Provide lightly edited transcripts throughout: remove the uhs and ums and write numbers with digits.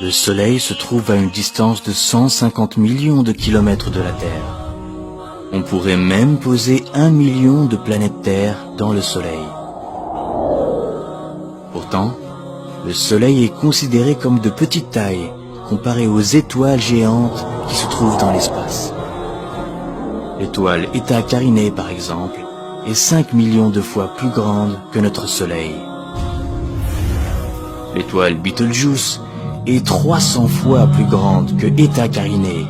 Le Soleil se trouve à une distance de 150 millions de kilomètres de la Terre. On pourrait même poser 1 million de planètes Terre dans le Soleil. Pourtant, le Soleil est considéré comme de petite taille comparé aux étoiles géantes qui se trouvent dans l'espace. L'étoile Eta Carinae, par exemple, est 5 millions de fois plus grande que notre Soleil. L'étoile Betelgeuse est 300 fois plus grande que Eta Carinae.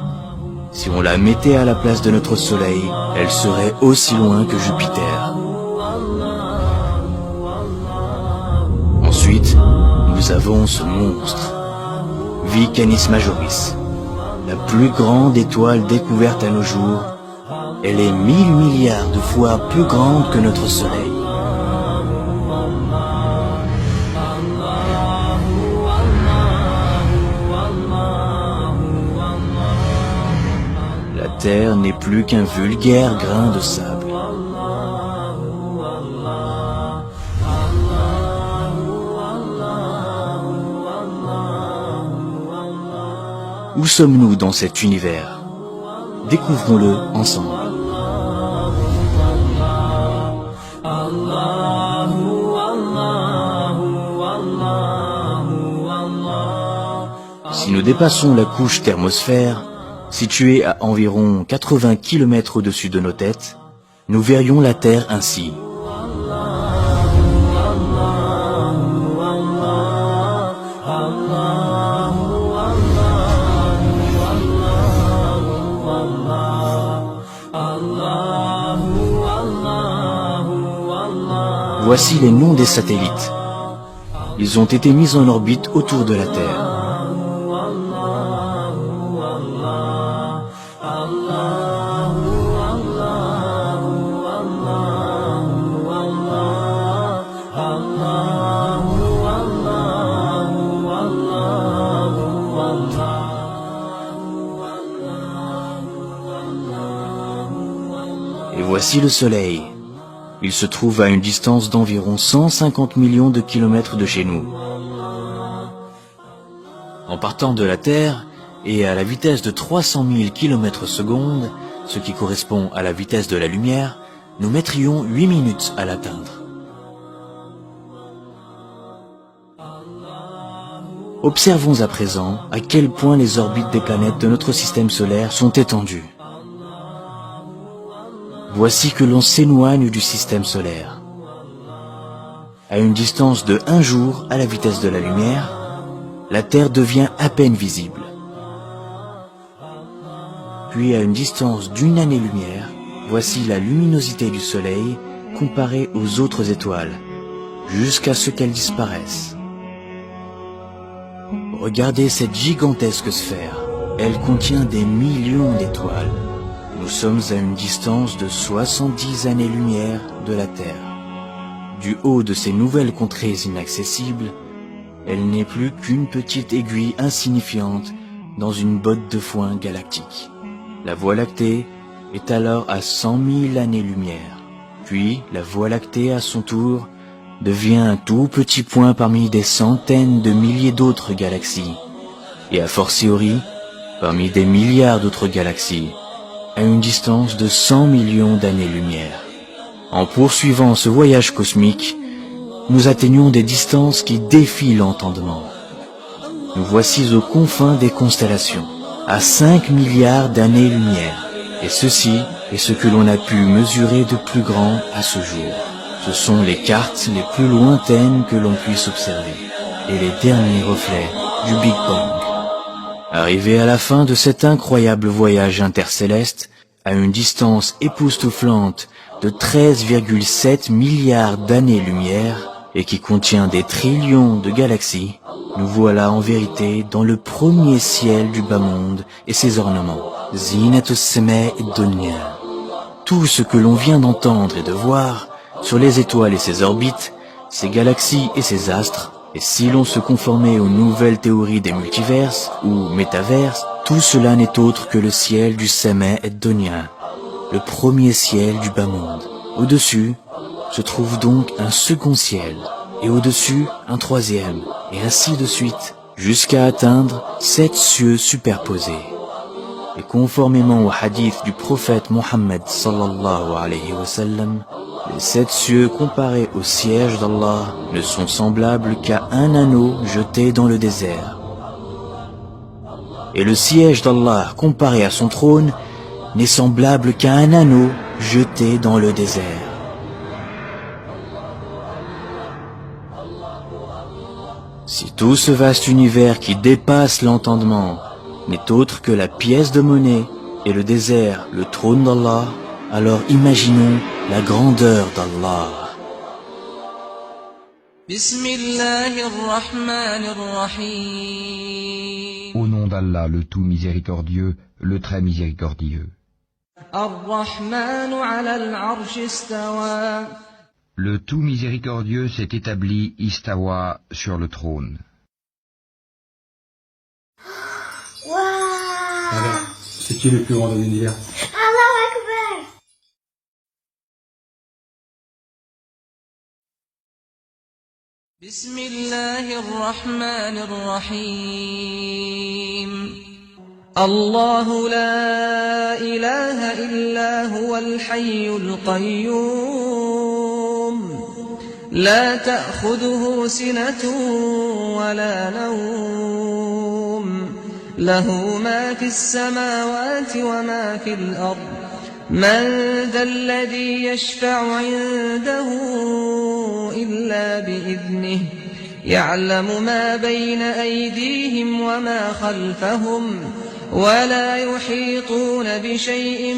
Si on la mettait à la place de notre Soleil, elle serait aussi loin que Jupiter. Ensuite, nous avons ce monstre, V Canis Majoris, la plus grande étoile découverte à nos jours. Elle est 1000 milliards de fois plus grande que notre Soleil. La Terre n'est plus qu'un vulgaire grain de sable. Où sommes-nous dans cet univers? Découvrons-le ensemble. Si nous dépassons la couche thermosphère, située à environ 80 km au-dessus de nos têtes, nous verrions la Terre ainsi. Voici les noms des satellites. Ils ont été mis en orbite autour de la Terre. Et voici le Soleil. Il se trouve à une distance d'environ 150 millions de kilomètres de chez nous. En partant de la Terre et à la vitesse de 300 000 km/s, ce qui correspond à la vitesse de la lumière, nous mettrions 8 minutes à l'atteindre. Observons à présent à quel point les orbites des planètes de notre système solaire sont étendues. Voici que l'on s'éloigne du système solaire. À une distance de 1 jour à la vitesse de la lumière, la Terre devient à peine visible. Puis à une distance d'1 année-lumière, voici la luminosité du Soleil comparée aux autres étoiles, jusqu'à ce qu'elle disparaisse. Regardez cette gigantesque sphère. Elle contient des millions d'étoiles. Nous sommes à une distance de 70 années-lumière de la Terre. Du haut de ces nouvelles contrées inaccessibles, elle n'est plus qu'une petite aiguille insignifiante dans une botte de foin galactique. La Voie lactée est alors à 100 000 années-lumière. Puis, la Voie lactée, à son tour, devient un tout petit point parmi des centaines de milliers d'autres galaxies, et a fortiori, parmi des milliards d'autres galaxies, à une distance de 100 millions d'années-lumière. En poursuivant ce voyage cosmique, nous atteignons des distances qui défient l'entendement. Nous voici aux confins des constellations, à 5 milliards d'années-lumière, et ceci est ce que l'on a pu mesurer de plus grand à ce jour. Ce sont les cartes les plus lointaines que l'on puisse observer, et les derniers reflets du Big Bang. Arrivé à la fin de cet incroyable voyage intercéleste, à une distance époustouflante de 13,7 milliards d'années-lumière, et qui contient des trillions de galaxies, nous voilà en vérité dans le premier ciel du bas monde et ses ornements. Zinatus Semae Dunya. Tout ce que l'on vient d'entendre et de voir sur les étoiles et ses orbites, ses galaxies et ses astres, et si l'on se conformait aux nouvelles théories des multiverses ou métaverses, tout cela n'est autre que le ciel du Semae Dunya, le premier ciel du bas monde. Au-dessus se trouve donc un second ciel, et au-dessus un troisième, et ainsi de suite, jusqu'à atteindre 7 cieux superposés. Et conformément au hadith du prophète Mohammed sallallahu alayhi wa sallam, les 7 cieux comparés au siège d'Allah ne sont semblables qu'à un anneau jeté dans le désert. Et le siège d'Allah comparé à son trône n'est semblable qu'à un anneau jeté dans le désert. Si tout ce vaste univers qui dépasse l'entendement n'est autre que la pièce de monnaie et le désert, le trône d'Allah, alors imaginons la grandeur d'Allah. Au nom d'Allah, le tout miséricordieux, le très miséricordieux. Le tout miséricordieux s'est établi istawa sur le trône. Alors, c'est qui le plus grand de l'univers? Allahu Akbar. Bismillahirrahmanirrahim. Allahu la ilaha illa huwal hayyul qayyum. La ta'khudhuhu sinatun wa la nawm. له ما في السماوات وما في الأرض من ذا الذي يشفع عنده إلا بإذنه يعلم ما بين أيديهم وما خلفهم ولا يحيطون بشيء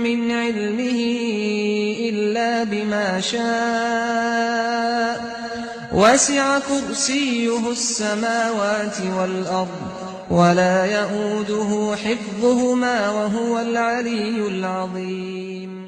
من علمه إلا بما شاء وسع كرسيه السماوات والأرض ولا يؤوده حفظهما وهو العلي العظيم